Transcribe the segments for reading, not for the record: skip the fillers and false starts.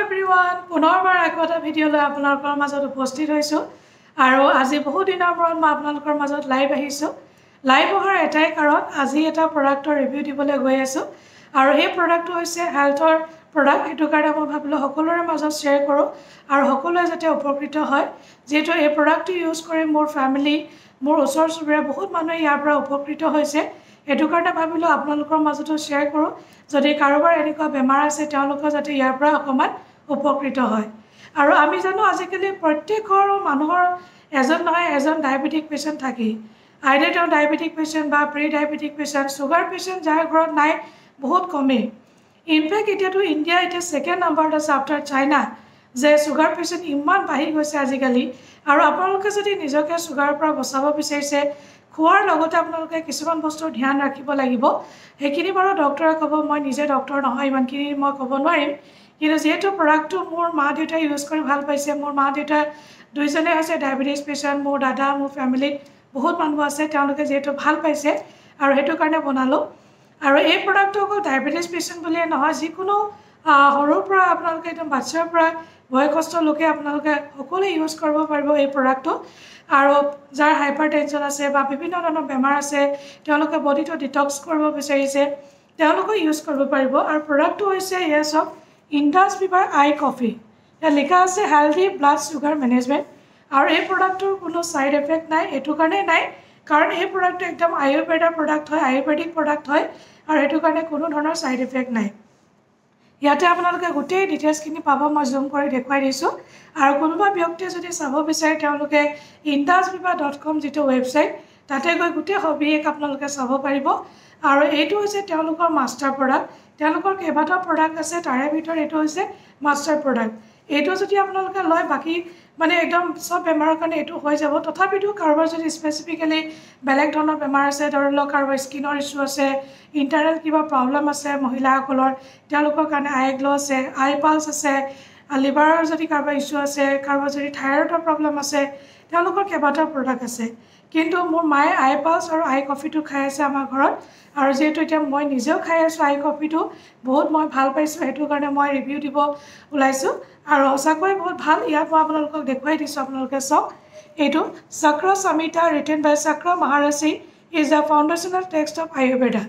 everyone, পুনৰবাৰ এটা video লৈ আপোনালোকৰ মাজত উপস্থিত হৈছো আৰু আজি বহু দিনৰ মূৰত মই আপোনালোকৰ মাজত লাইভ আহিছো লাইভ হোৱাৰ এটাই কাৰণ আজি এটা প্ৰডাক্টৰ ৰিভিউ দিবলৈ গৈ আছো আৰু এই প্ৰডাক্টটো হৈছে হেলথৰ প্ৰডাক্ট এটো কাৰণে মই ভাবিলো সকলোৰে মাজত শ্বেয়াৰ কৰো আৰু সকলোৱে যাতে উপকৃত হয় যেটো এই প্ৰডাক্টটো ইউজ কৰি মোৰ ফ্যামিলি মোৰ ওচৰ চুবুৰীয়া বহুত মানুহ ইয়াৰ পৰা উপকৃত হৈছে এটো কাৰণে ভাবিলো আপোনালোকৰ মাজত শ্বেয়াৰ কৰো যদি কাৰোবাৰ এনেকুৱা বেমাৰ আছে তেওঁলোক যাতে ইয়াৰ পৰা অকমান উপকৃত হয় আৰু আমি জানো আজিকালি প্ৰত্যেকৰ মানুহৰ এজন নহয় এজন ডায়াবেটিক পেশেন্ট থাকি আইদাৰ তেওঁ ডায়াবেটিক পেশেন্ট বা pre diabetic patient sugar patient যাৰ ঘৰত নাই বহুত কমে ইনফেক্ট এতিয়াটো ইন্ডিয়া এটা সেকেন্ড নাম্বাৰত আছে আফটাৰ চাইনা যে সুগাৰ পেশেন্ট ইমান বাঢ়ি গৈছে আজিকালি আৰু আপোনালোকে যদি নিজকে সুগাৰৰ পৰা বচাব বিচাৰিছে খোৱাৰ লগতে আপোনালোকে কিছুমান বস্তুৰ ধ্যান ৰাখিব লাগিব হেকিনি বাৰু ডক্টৰে ক'ব মই নিজে ডক্টৰ নহয় ইমানখিনি মই ক'ব নোৱাৰিম কিন্তু যেহেতু প্ৰডাক্টটো মোৰ মা দেউতা ইউজ কৰি ভাল পাইছে মোৰ মা দেউতা দুইজনে আছে ডায়াবেটিস পেশেন্ট মোৰ দাদা মোৰ ফ্যামিলিত বহুত মানুহ আছে তেওঁলোকে যেহেতু ভাল পাইছে আৰু হেতু কাৰণে বনালো আৰু এই প্ৰডাক্টটো অকল ডায়াবেটিস পেশেন্ট বুলিয়ে নহয় যিকোনো হৰৰ পৰা আপোনালোকে একদম বাচ্চাৰ পৰা বয়সস্থ লোকে আপোনালোকে সকলো ইউজ কৰিব পাৰিব এই প্ৰডাক্টটো আৰু যাৰ হাইপাৰটেনশন আছে বা বিভিন্ন ধৰণৰ বেমাৰ আছে তেওঁলোকে বডিটো ডিটক্স কৰিব বিচাৰিছে তেওঁলোকে ইউজ কৰিব পাৰিব আৰু প্ৰডাক্টটো হৈছে ইয়েছ অফ ইন্ডাছ বিভাৰ আই কফি ইয়াত লিখা আছে হেলদি ব্লাড সুগাৰ মেনেজমেন্ট আৰু এই প্ৰডাক্টৰ কোনো সাইড এফেক্ট নাই এটো কাৰণে নাই কাৰণ এই প্ৰডাক্টটো একদম আয়ুৰ্বেদিক প্ৰডাক্ট হয় আয়ুৰ্বেদিক প্ৰডাক্ট হয় আৰু এটো কাৰণে কোনো ধৰণৰ সাইড এফেক্ট নাই ইয়াতে আপোনালোকে গোটেই ডিটেইলছখিনি পাব মই জুম কৰি দেখুৱাই দিছো আৰু কোনোবা ব্যক্তিয়ে যদি চাব বিচাৰে তেওঁলোকে indusviva.com যেটো ওয়েবসাইট তাতে গৈ গোটেই হবিক আপোনালোকে চাব পাৰিব আৰু এইটো হৈছে তেওঁলোকৰ মাষ্টাৰ প্ৰডাক্ট তেওঁলোকৰ কেইবাটা প্ৰডাক্ট আছে তাৰে ভিতৰত এইটো হৈছে মাষ্টাৰ প্ৰডাক্ট এইটো যদি আপোনালোকে লয় বাকি মানে একদম সব বেমাৰৰ কাৰণে এইটো হৈ যাব তথাপিতো কাৰোবাৰ যদি স্পেসিফিক্যালি বেলেগ ধৰণৰ বেমাৰ আছে ধৰক কাৰোবাৰ স্কিনৰ ইস্যু আছে ইন্টাৰনেল কিবা প্ৰবলেম আছে মহিলাসকলৰ তেওঁলোকৰ কাৰণে আই গ্লো আছে আই পালছ আছে লিভাৰৰ যদি কাৰোবাৰ ইস্যু আছে কাৰোবাৰ যদি থাইৰয়ডৰ প্ৰবলেম আছে তেওঁলোকৰ কেইবাটা প্ৰডাক্ট আছে কিন্তু মোৰ মায়ে আই পালছ আৰু আই কফিটো খাই আছে আমাৰ ঘৰত আৰু যেটো এতিয়া মই নিজেও খাই আছো আই কফিটো বহুত মই ভাল পাইছো হেতু কাৰণে মই ৰিভিউ দিব ওলাইছো আৰু সঁচাকৈ বহুত ভাল ইয়াত মই আপোনালোকক দেখুৱাই দিছো আপোনালোকে সব এইটো চক্ৰ সমিতা ৰিটেন বাই চক্ৰ Maharshi is the foundational text of Ayurveda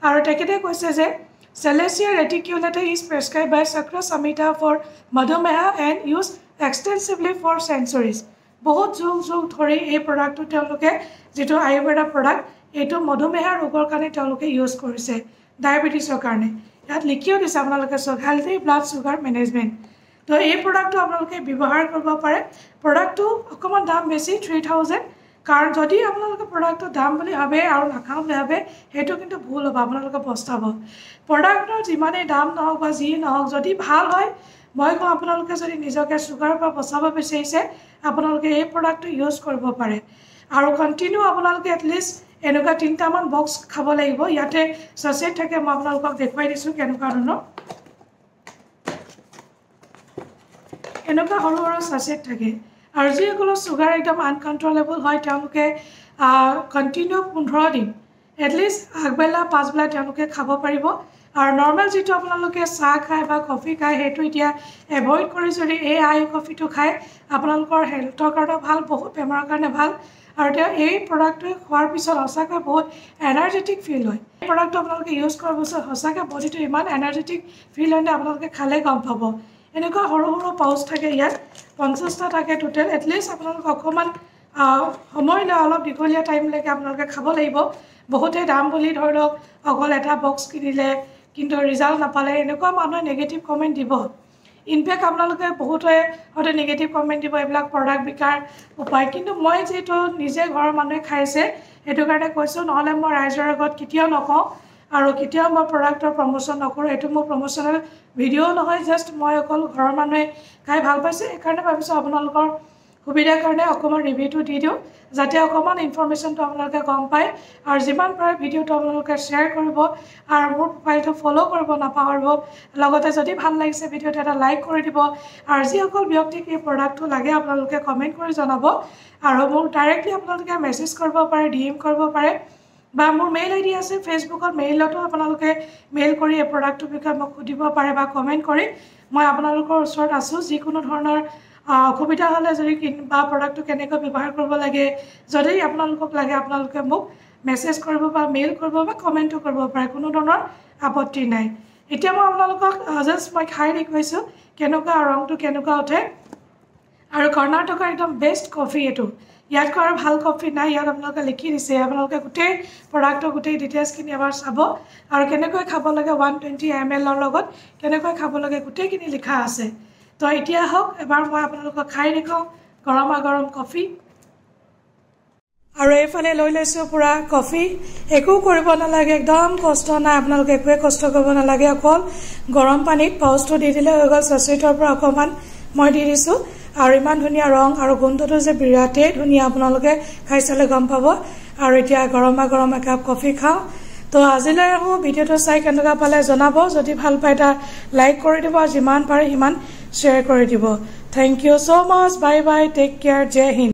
আৰু তেখেতে কৈছে যে Salessia reticulata is prescribed by Chakra Samhita for Madhumeha and used extensively for centuries. বহুত যুগ ধৰি এই প্ৰডাক্টটো তেওঁলোকে যেটো আয়ুৰ্বেদা প্ৰডাক্ট এটো মধুমেহ ৰোগৰ কাৰণে তেওঁলোকে ইউজ কৰিছে ডায়াবেটিসৰ কাৰণে ইয়াত লিখিও দিছে আপোনালোকে সব হেলদি ব্লাড সুগাৰ মেনেজমেন্ট তো এই প্ৰডাক্টটো আপোনালোকে ব্যৱহাৰ কৰিব পাৰে প্ৰডাক্টটো অকমান দাম বেছি 3000 কাৰণ যদি আপোনালোকে প্ৰডাক্টৰ দাম বুলি ভাবে আৰু নাখাও ভাবে হেতু কিন্তু ভুল হ'ব আপোনালোকে পস্তাব প্ৰডাক্টৰ যিমানে দাম নহওক বা যি নহওক যদি ভাল হয় মই কওঁ আপোনালোকে যদি নিজকে সুগাৰৰ পৰা বচাব বিচাৰিছে আপোনালোকে এই প্ৰডাক্টটো ইউজ কৰিব পাৰে আৰু কন্টিনিউ আপোনালোকে এট লিষ্ট এনেকুৱা 3টা মান বক্স খাব লাগিব ইয়াতে সচেট থাকে মই আপোনালোকক দেখুৱাই দিছো কেনেকুৱা ধৰণৰ এনেকুৱা সৰু সৰু সচেট থাকে আৰু যিসকল সুগাৰ একদম আনকন্ট্ৰলেবল হয় তেওঁলোকে কন্টিনিউ 15 দিন এট লিষ্ট আগবেলা পাঁচবেলা তেওঁলোকে খাব পাৰিব আৰু নরমাল যেটো আপোনালোকে চাহ খায় বা কফি খায় হেতু এতিয়া এভয়েড কৰি যদি এই আই কফিটো খায় আপোনালোকৰ হেলথৰ কাৰণে ভাল বহুত বেমাৰৰ কাৰণে ভাল আৰু এই প্ৰডাক্টটো খোৱাৰ পিছত হসাকৈ বহুত এনাৰ্জেটিক ফিল হয় এই প্ৰডাক্টটো আপোনালোকে ইউজ কৰাৰ পিছত হসাকৈ বডিটো ইমান এনাৰ্জেটিক ফিল হয় আপোনালোকে খালে গম পাব এনেকুৱা সৰু সৰু পাউচ থাকে ইয়াত 50টা থাকে টোটাল এট লিষ্ট আপোনালোক অকমান সময় লৈ অলপ দীঘলীয়া টাইম লৈকে আপোনালোকে খাব লাগিব বহুতে দাম বুলি ধৰক অকল এটা বক্স কিনিলে কিন্তু ৰিজাল্ট নাপালে এনেকুৱা মানুহে নেগেটিভ কমেন্ট দিব ইনফেক্ট আপোনালোকে বহুতে হতে নেগেটিভ কমেন্ট দিব এইবিলাক প্ৰডাক্ট বিকাৰ উপায় কিন্তু মই যেটো নিজে ঘৰৰ মানুহে খাইছে এটো কাৰণে কৈছো নহলে মই ৰাইজৰ আগত কেতিয়াও নকওঁ আৰু কেতিয়াও মই প্ৰডাক্টৰ প্ৰমোচন নকৰো এটো মোৰ প্ৰমোচনাল ভিডিও নহয় জাস্ট মই অকল ঘৰৰ মানুহে খাই ভাল পাইছে এই কাৰণে ভাবিছো আপোনালোকৰ সুবিধাৰ কাৰণে অকমান ৰিভিউটো দি দিও যাতে অকমান ইনফৰমেশনটো আপোনালোকে গম পায় আৰু যিমান পাৰে ভিডিওটো আপোনালোকে শেয়াৰ কৰিব আৰু মোৰ প্ৰফাইলটো ফলো কৰিব নাপাহৰিব লগতে যদি ভাল লাগিছে ভিডিওটো এটা লাইক কৰি দিব আৰু যিসকল ব্যক্তিক এই প্ৰডাক্টটো লাগে আপোনালোকে কমেন্ট কৰি জনাব আৰু মোক ডাইৰেক্টলি আপোনালোকে মেছেজ কৰিব পাৰে ডিএম কৰিব পাৰে বা মোৰ মেইল আইডি আছে ফেচবুকত মেইলতো আপোনালোকে মেইল কৰি এই প্ৰডাক্টটোৰ বিষয়ে মোক সুধিব পাৰে বা কমেণ্ট কৰি মই আপোনালোকৰ ওচৰত আছোঁ যিকোনো ধৰণৰ অসুবিধা হ'লে যদি বা প্ৰডাক্টটো কেনেকৈ ব্যৱহাৰ কৰিব লাগে যদি আপোনালোকক লাগে আপোনালোকে মোক মেছেজ কৰিব বা মেইল কৰিব বা কমেণ্টো কৰিব পাৰে কোনো ধৰণৰ আপত্তি নাই এতিয়া মই আপোনালোকক জাষ্ট মই খাই দেখুৱাইছোঁ কেনেকুৱা ৰংটো কেনেকুৱা উঠে আৰু কৰ্ণাটকৰ একদম বেষ্ট কফি এইটো ইয়াতকৈ আৰু ভাল কফি নাই ইয়াত আপোনালোকে লিখি দিছে আপোনালোকে গোটেই প্ৰডাক্টৰ গোটেই ডিটেইলছখিনি এবাৰ চাব আৰু কেনেকৈ খাব লাগে 120 ml লগত কেনেকৈ খাব লাগে গোটেইখিনি লিখা আছে তো এতিয়া হওক এবাৰ মই আপোনালোকক খাই দেখুৱাওঁ গৰম কফি আৰু এইফালে লৈ লৈছোঁ পুৰা কফি একো কৰিব নালাগে একদম কষ্ট নাই আপোনালোকে একোৱে কষ্ট কৰিব নালাগে অকল গৰম পানীত পাউচটো দি দিলে হৈ গ'ল ছচিটৰ পৰা অকণমান মই দি দিছোঁ আৰু ইমান ধুনীয়া ৰং আৰু গোন্ধটো যে বিৰাটেই ধুনীয়া আপোনালোকে খাই চালে গম পাব আৰু এতিয়া গৰম একাপ কফি খাওঁ তো আজিলৈ আহোঁ ভিডিঅ'টো চাই কেনেকুৱা পালে জনাব যদি ভাল পায় এটা লাইক কৰি দিব যিমান পাৰে সিমান শ্বেয়াৰ কৰি দিব thank you so' much bye bye take care জয় হিন্দ